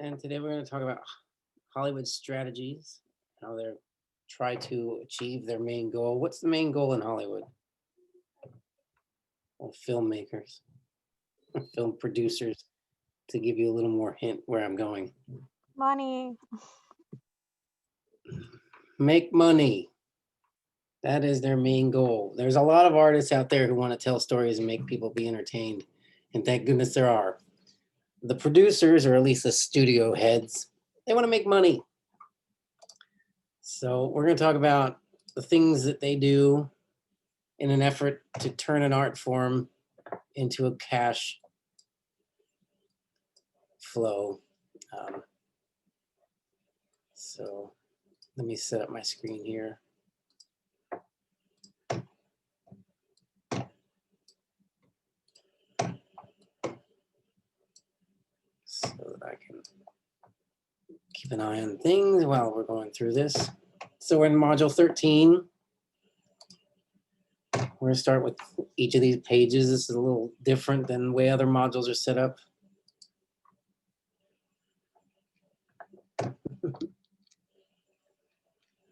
and today we're going to talk about Hollywood strategies, how they're try to achieve their main goal. What's the main goal in Hollywood? Well, filmmakers, film producers, to give you a little more hint where I'm going. Money. Make money. That is their main goal. There's a lot of artists out there who want to tell stories and make people be entertained. And thank goodness there are. The producers, or at least the studio heads, they want to make money. So we're going to talk about the things that they do in an effort to turn an art form into a cash flow. So let me set up my screen here. So that I can keep an eye on things while we're going through this. So we're in module 13. We're going to start with each of these pages. This is a little different than the way other modules are set up.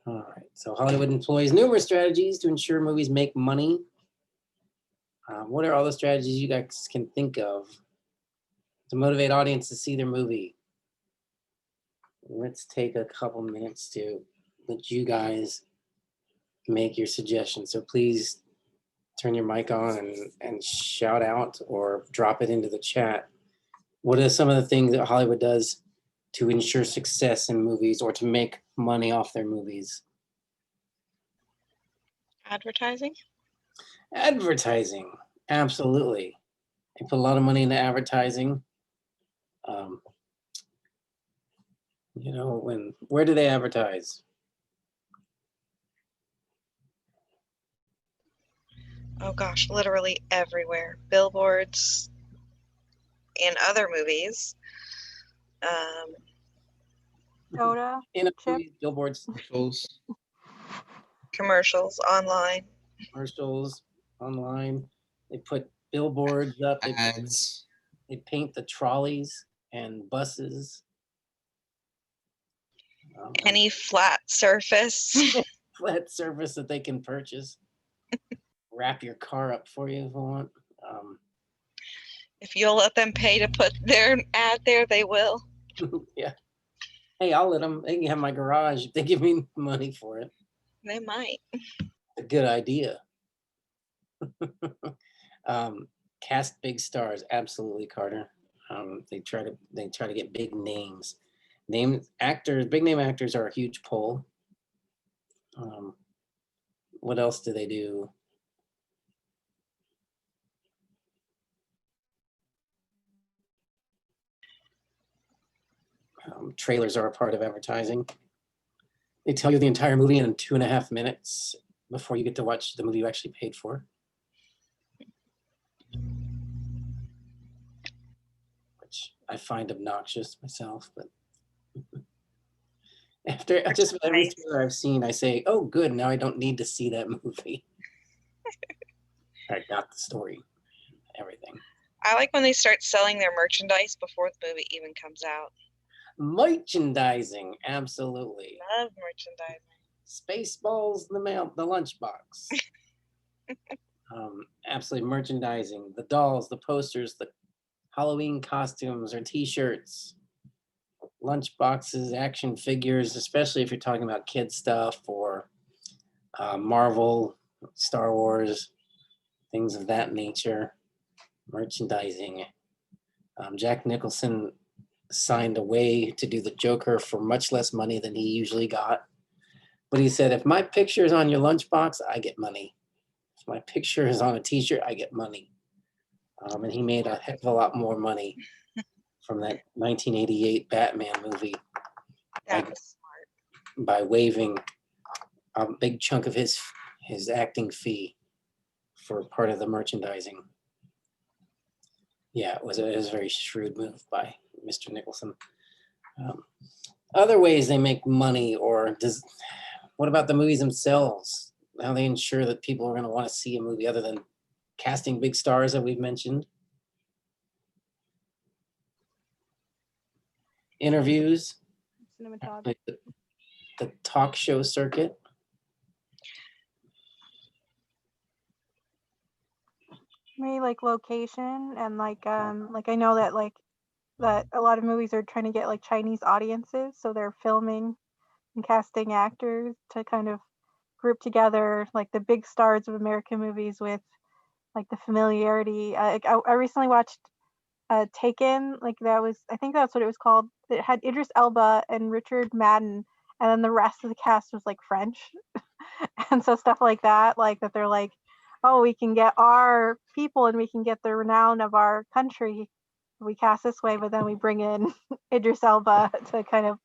All right, so Hollywood employs numerous strategies to ensure movies make money. What are all the strategies you guys can think of to motivate audience to see their movie? Let's take a couple minutes to let you guys make your suggestions. So please turn your mic on and shout out or drop it into the chat. What are some of the things that Hollywood does to ensure success in movies or to make money off their movies? Advertising? Advertising, absolutely. They put a lot of money into advertising. You know, where do they advertise? Oh gosh, literally everywhere. Billboards in other movies. Soda. In a Chip. movie, billboards, Commercials online. commercials, online. They put billboards up. Ads. They paint the trolleys and buses. Any flat surface. Flat surface that they can purchase. Wrap your car up for you if you want. If you'll let them pay to put their ad there, they will. Yeah. Hey, I'll let them. They can have my garage if they give me money for it. They might. A good idea. Cast big stars, absolutely, Carter. They try to get big names. Big name actors are a huge pull. What else do they do? Trailers are a part of advertising. They tell you the entire movie in 2.5 minutes before you get to watch the movie you actually paid for. Which I find obnoxious myself, but after just every trailer I've seen, I say, "Oh, good! Now I don't need to see that movie." I got the story, everything. I like when they start selling their merchandise before the movie even comes out. Merchandising, absolutely. Love merchandising. Spaceballs in the mail, the lunchbox. Absolutely, merchandising. The dolls, the posters, the Halloween costumes or T-shirts, lunch boxes, action figures, especially if you're talking about kid stuff or Marvel, Star Wars, things of that nature. Merchandising. Jack Nicholson signed away to do the Joker for much less money than he usually got. But he said, if my picture is on your lunchbox, I get money. If my picture is on a T-shirt, I get money. And he made a heck of a lot more money from that 1988 Batman movie by waiving a big chunk of his acting fee for part of the merchandising. Yeah, it was a very shrewd move by Mr. Nicholson. Other ways they make money, what about the movies themselves? How they ensure that people are going to want to see a movie other than casting big stars that we've mentioned? interviews, Cinematography. like the talk show circuit. Maybe like location and like I know that that a lot of movies are trying to get like Chinese audiences, so they're filming and casting actors to kind of group together like the big stars of American movies with like the familiarity. I recently watched Taken, like that was, I think that's what it was called. It had Idris Elba and Richard Madden, and then the rest of the cast was like French, and so stuff like that they're like, oh, we can get our people and we can get the renown of our country. We cast this way, but then we bring in Idris Elba to kind of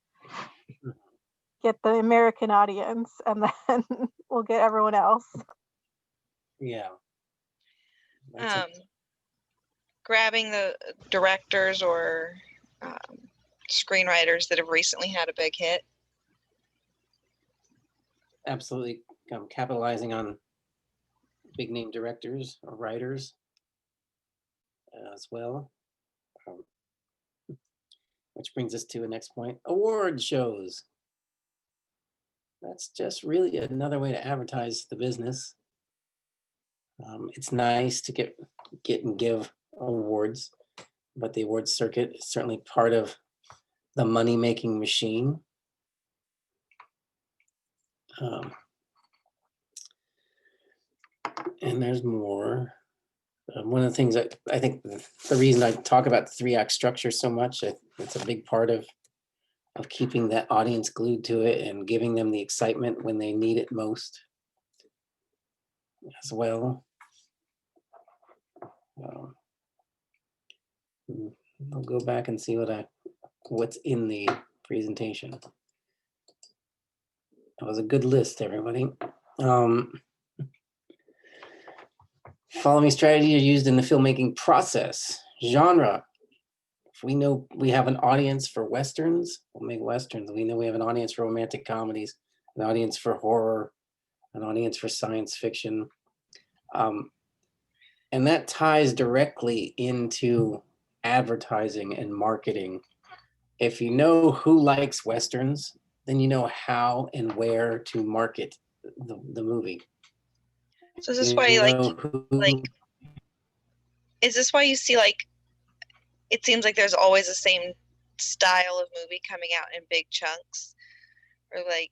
get the American audience, and then we'll get everyone else. Yeah. That's it. Grabbing the directors or screenwriters that have recently had a big hit. Absolutely capitalizing on big name directors or writers as well. Which brings us to a next point, award shows. That's just really another way to advertise the business. It's nice to get and give awards, but the awards circuit is certainly part of the money-making machine. And there's more. One of the things that I think the reason I talk about the 3-act structure so much, it's a big part of keeping that audience glued to it and giving them the excitement when they need it most as well. I'll go back and see what's in the presentation. That was a good list, everybody. Following strategy are used in the filmmaking process. Genre. If we know we have an audience for Westerns, we'll make Westerns. We know we have an audience for romantic comedies, an audience for horror, an audience for science fiction. And that ties directly into advertising and marketing. If you know who likes Westerns, then you know how and where to market the movie. So is this You why know is this why you see like it seems like there's always the same style of movie coming out in big chunks? Or like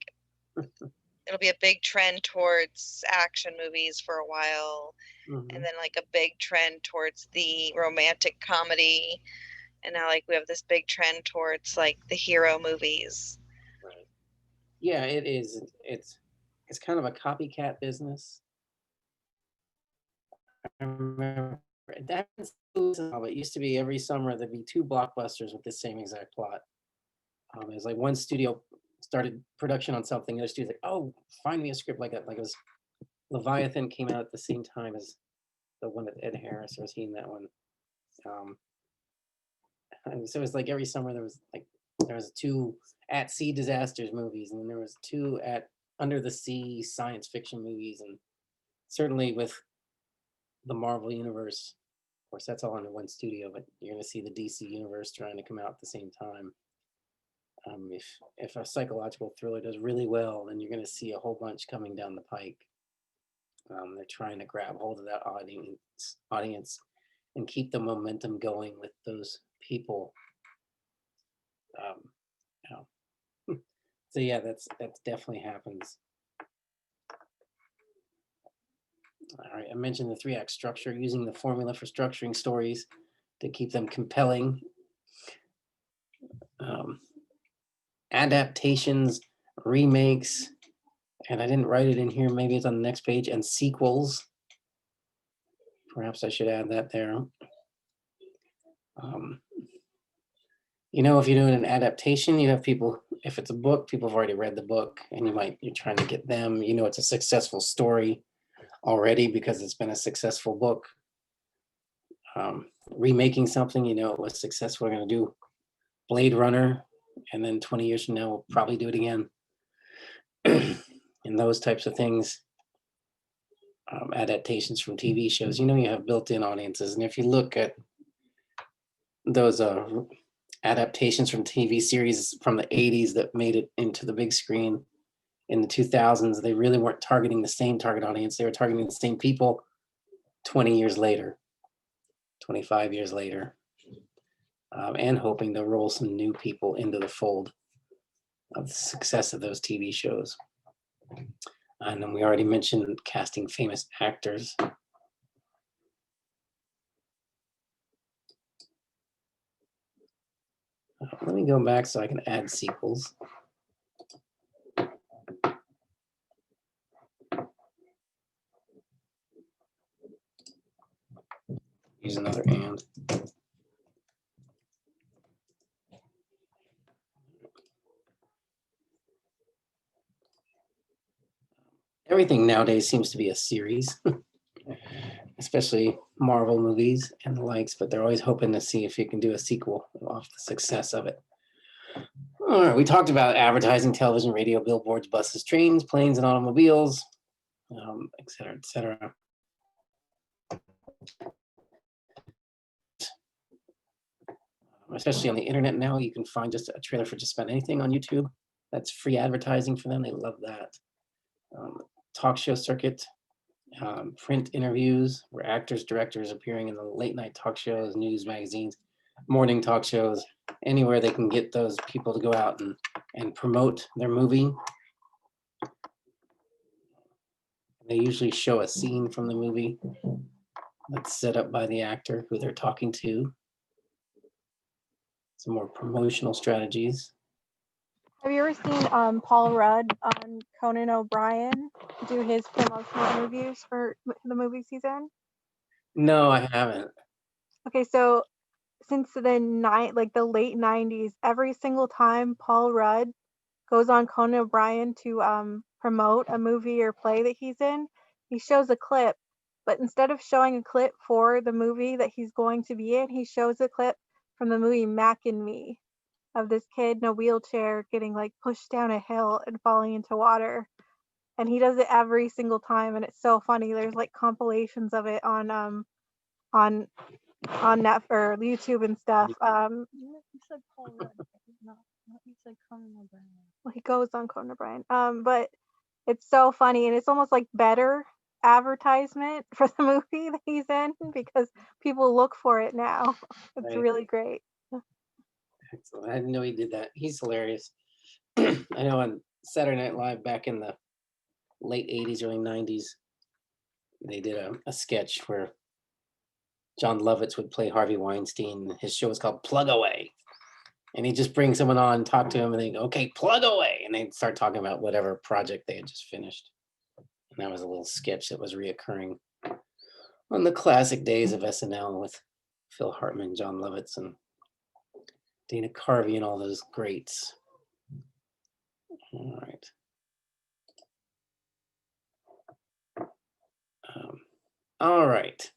it'll be a big trend towards action movies for a while, and then like a big trend towards the romantic comedy, and now like we have this big trend towards like the hero movies. Right. Yeah, it is. It's kind of a copycat business. I remember that it used to be every summer there'd be 2 blockbusters with the same exact plot. It was like one studio started production on something, the other studio's like, oh, find me a script like that. Like it was Leviathan came out at the same time as the one with Ed Harris. Or was he in that one? And so it was like every summer there was 2 at sea disasters movies, and then there was 2 at under the sea science fiction movies, and certainly with the Marvel universe, of course, that's all under one studio, but you're going to see the DC universe trying to come out at the same time. If a psychological thriller does really well, then you're going to see a whole bunch coming down the pike. They're trying to grab hold of that audience and keep the momentum going with those people. So yeah, that's definitely happens. All right, I mentioned the 3-act structure, using the formula for structuring stories to keep them compelling. Adaptations, remakes, and I didn't write it in here, maybe it's on the next page, and sequels. Perhaps I should add that there. If you're doing an adaptation, you have people, if it's a book, people have already read the book, and you're trying to get them, it's a successful story already because it's been a successful book. Remaking something, it was successful. We're going to do Blade Runner, and then 20 years from now, we'll probably do it again. And those types of things, adaptations from TV shows, you have built-in audiences. And if you look at those adaptations from TV series from the 80s that made it into the big screen in the 2000s. They really weren't targeting the same target audience. They were targeting the same people 20 years later, 25 years later, and hoping to roll some new people into the fold of the success of those TV shows. And then we already mentioned casting famous actors. Let me go back so I can add sequels. Use another and. Everything nowadays seems to be a series, especially Marvel movies and the likes, but they're always hoping to see if you can do a sequel off the success of it. All right, we talked about advertising, television, radio, billboards, buses, trains, planes, and automobiles, et cetera, et cetera. Especially on the internet now, you can find just a trailer for just about anything on YouTube. That's free advertising for them. They love that. Talk show circuit, print interviews where actors, directors appearing in the late night talk shows, news magazines, morning talk shows, anywhere they can get those people to go out and promote their movie. They usually show a scene from the movie that's set up by the actor who they're talking to. Some more promotional strategies. Have you ever seen Paul Rudd on Conan O'Brien do his promotional interviews for the movie season? No, I haven't. Okay, so since the late 90s, every single time Paul Rudd goes on Conan O'Brien to promote a movie or play that he's in, he shows a clip, but instead of showing a clip for the movie that he's going to be in, he shows a clip from the movie Mac and Me, of this kid in a wheelchair getting like pushed down a hill and falling into water. And he does it every single time, and it's so funny. There's like compilations of it on Net or YouTube and stuff. You said Paul Rudd. No, you said Conan O'Brien. Well, he goes on Conan O'Brien. But it's so funny, and it's almost like better advertisement for the movie that he's in because people look for it now. It's Right. really great. Excellent. I didn't know he did that. He's hilarious. I know on Saturday Night Live back in the late 80s, early 90s, they did a sketch where John Lovitz would play Harvey Weinstein. His show was called Plug Away. And he'd just bring someone on, talk to him, and they'd go, okay, plug away. And they'd start talking about whatever project they had just finished. And that was a little sketch that was reoccurring on the classic days of SNL with Phil Hartman, John Lovitz, and Dana Carvey and all those greats. All right. All right.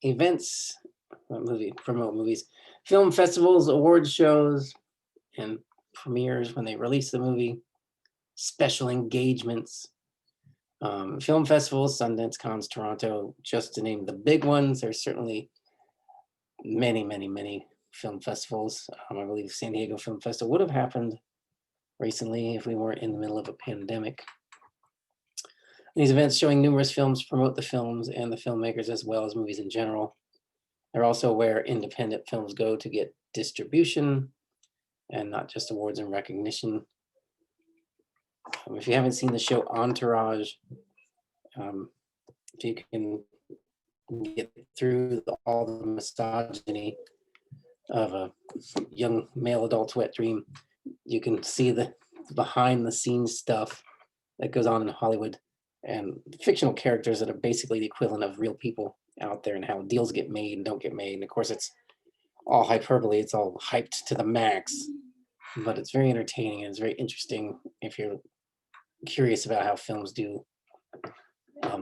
Events, promote movies, film festivals, award shows, and premieres when they release the movie, special engagements, film festivals, Sundance, Cannes, Toronto, just to name the big ones. There's certainly many, many, many film festivals. I believe San Diego Film Festival would have happened recently if we weren't in the middle of a pandemic. These events showing numerous films promote the films and the filmmakers as well as movies in general. They're also where independent films go to get distribution and not just awards and recognition. If you haven't seen the show Entourage, if you can get through all the misogyny of a young male adult's wet dream, you can see the behind the scenes stuff that goes on in Hollywood and fictional characters that are basically the equivalent of real people out there and how deals get made and don't get made. And of course, it's all hyperbole. It's all hyped to the max, but it's very entertaining and it's very interesting if you're curious about how films do, how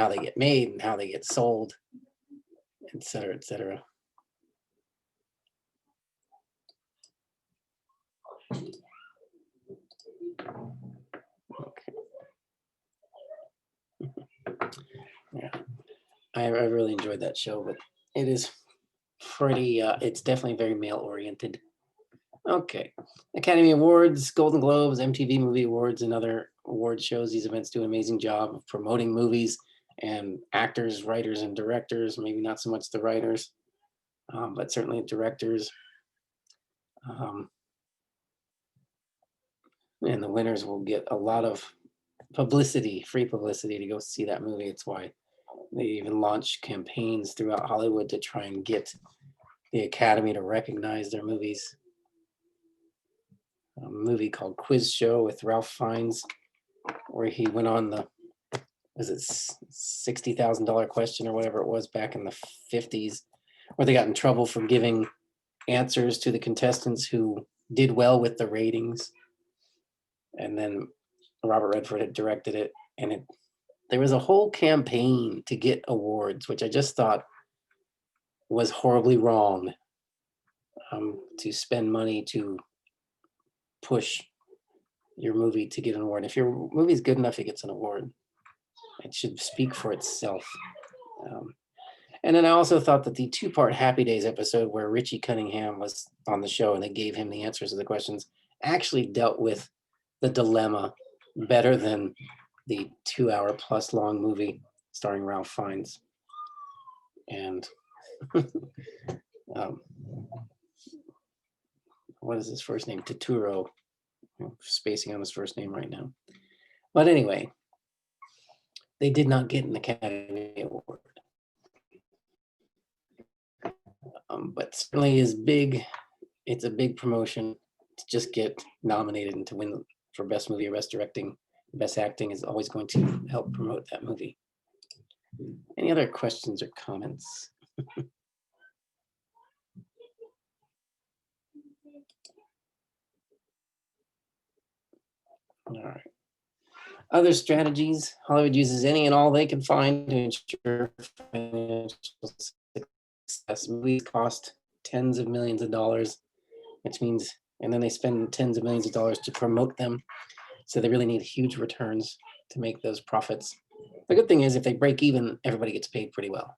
they get made and how they get sold, et cetera, et cetera. Okay. Yeah, I really enjoyed that show, but it is pretty, it's definitely very male oriented. Okay. Academy Awards, Golden Globes, MTV Movie Awards, and other award shows. These events do an amazing job of promoting movies and actors, writers, and directors. Maybe not so much the writers, but certainly directors. And the winners will get a lot of publicity, free publicity to go see that movie. It's why they even launch campaigns throughout Hollywood to try and get the Academy to recognize their movies. A movie called Quiz Show with Ralph Fiennes, where he went on the, was it $60,000 question or whatever it was back in the 50s, where they got in trouble for giving answers to the contestants who did well with the ratings. And then Robert Redford had directed it, and there was a whole campaign to get awards, which I just thought was horribly wrong, to spend money to push your movie to get an award. If your movie is good enough, it gets an award. It should speak for itself. And then I also thought that the 2-part Happy Days episode where Richie Cunningham was on the show and they gave him the answers to the questions actually dealt with the dilemma better than the 2-hour-plus long movie starring Ralph Fiennes. And what is his first name? Turturro. I'm spacing on his first name right now. But anyway, they did not get an Academy Award. But certainly is big. It's a big promotion to just get nominated and to win for best movie or best directing. Best acting is always going to help promote that movie. Any other questions or comments? All right. Other strategies. Hollywood uses any and all they can find to ensure financial success. Movies cost tens of millions of dollars, which means, and then they spend tens of millions of dollars to promote them. So they really need huge returns to make those profits. The good thing is if they break even, everybody gets paid pretty well.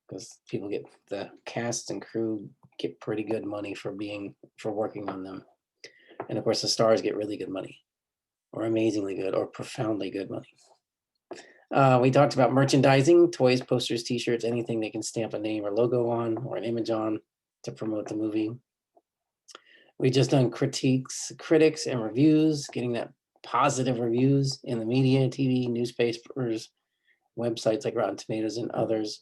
Because people get, the cast and crew get pretty good money for working on them. And of course the stars get really good money, or amazingly good, or profoundly good money. We talked about merchandising, toys, posters, t-shirts, anything they can stamp a name or logo on or an image on to promote the movie. We just done critics and reviews, getting that positive reviews in the media, TV, newspapers, websites like Rotten Tomatoes and others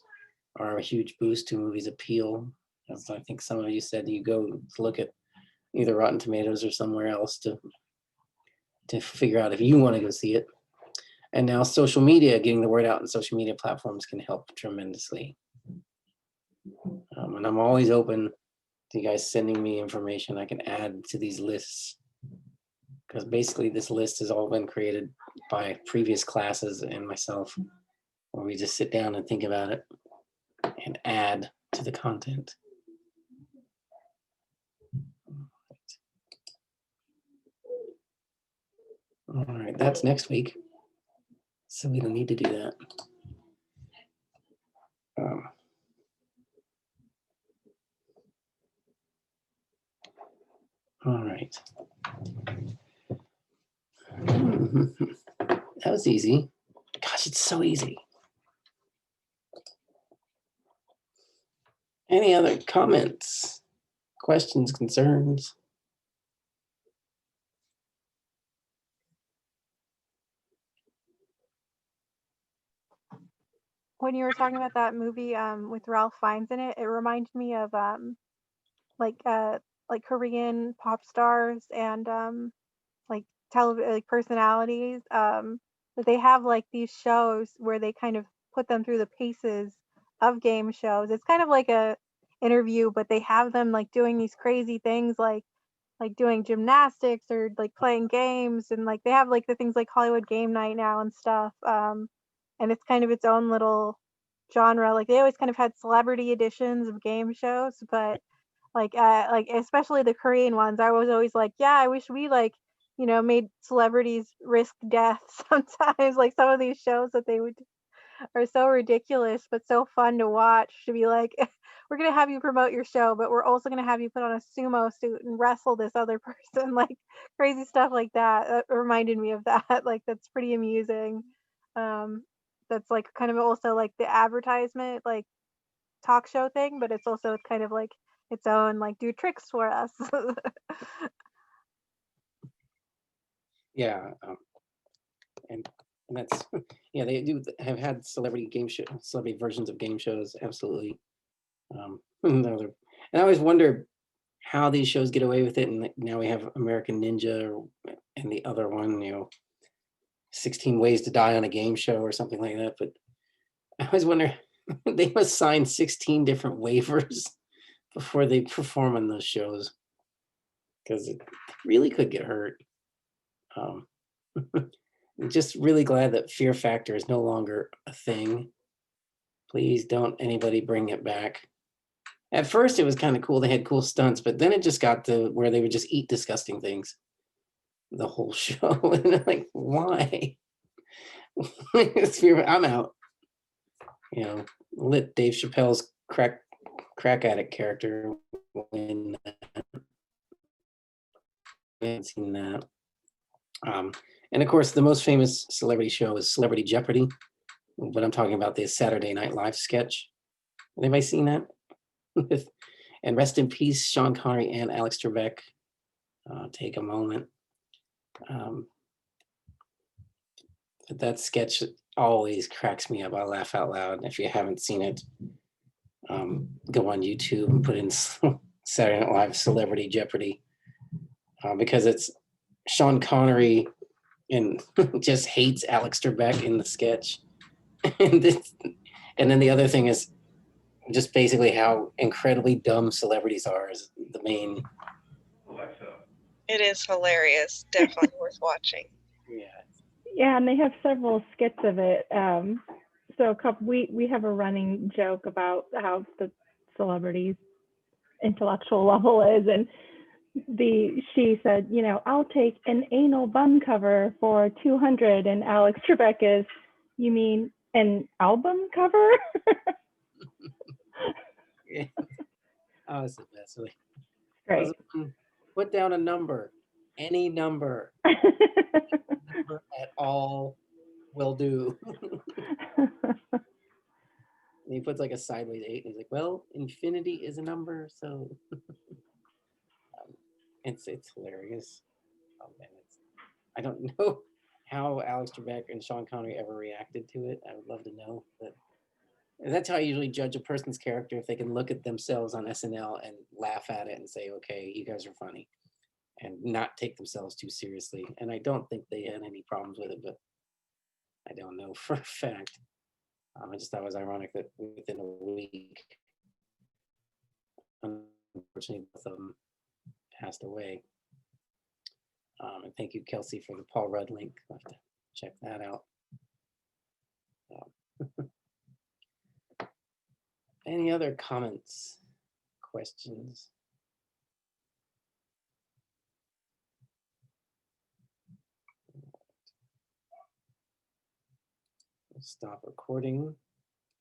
are a huge boost to movies' appeal. As I think some of you said, you go to look at either Rotten Tomatoes or somewhere else to figure out if you want to go see it. And now social media, getting the word out on social media platforms can help tremendously. And I'm always open to you guys sending me information I can add to these lists. Because basically this list has all been created by previous classes and myself, where we just sit down and think about it and add to the content. All right, that's next week. So we don't need to do that. All right. That was easy. Gosh, it's so easy. Any other comments, questions, concerns? When you were talking about that movie with Ralph Fiennes in it, it reminded me of like Korean pop stars and like like personalities that they have like these shows where they kind of put them through the paces of game shows. It's kind of like a interview, but they have them like doing these crazy things like doing gymnastics or like playing games, and like they have like the things like Hollywood Game Night now and stuff. And it's kind of its own little genre. Like they always kind of had celebrity editions of game shows, but like especially the Korean ones, I was always like, yeah, I wish we like, made celebrities risk death sometimes, like some of these shows that they would are so ridiculous, but so fun to watch. To be like, we're gonna have you promote your show, but we're also gonna have you put on a sumo suit and wrestle this other person, like crazy stuff like that. That reminded me of that. Like that's pretty amusing. Um, that's like kind of also like the advertisement, like talk show thing, but it's also kind of like its own like do tricks for us. Yeah, and that's yeah, they do have had celebrity versions of game shows, absolutely. And I always wonder how these shows get away with it, and now we have American Ninja and the other one, 16 Ways to Die on a Game Show or something like that. But I always wonder, they must sign 16 different waivers before they perform on those shows, because it really could get hurt. Um, I'm just really glad that Fear Factor is no longer a thing. Please don't anybody bring it back. At first, it was kind of cool. They had cool stunts, but then it just got to where they would just eat disgusting things the whole show. And I'm like, why? I'm out. Lit Dave Chappelle's crack addict character when I haven't seen that. And of course, the most famous celebrity show is Celebrity Jeopardy. But I'm talking about the Saturday Night Live sketch. Anybody seen that? And rest in peace, Sean Connery and Alex Trebek. Take a moment. But that sketch always cracks me up. I laugh out loud. If you haven't seen it, go on YouTube and put in Saturday Night Live Celebrity Jeopardy, because it's Sean Connery and just hates Alex Trebek in the sketch. and then the other thing is just basically how incredibly dumb celebrities are is the main. It is hilarious. Definitely worth watching. Yeah. Yeah, and they have several skits of it. So we have a running joke about how the celebrities' intellectual level is, and she said, I'll take an anal bun cover for 200, and Alex Trebek is, you mean an album cover? Yeah. Oh, it's the best. Great. Put down a number, any number, number at all will do. And he puts like a sideways 8, and he's like, "Well, infinity is a number, so." It's hilarious. Oh man, I don't know how Alex Trebek and Sean Connery ever reacted to it. I would love to know, but that's how I usually judge a person's character, if they can look at themselves on SNL and laugh at it and say, "Okay, you guys are funny," and not take themselves too seriously. And I don't think they had any problems with it, but I don't know for a fact. I just thought it was ironic that within a week, unfortunately, both of them passed away. And thank you, Kelsey, for the Paul Rudd link. I'll have to check that out. Any other comments, questions? Stop recording.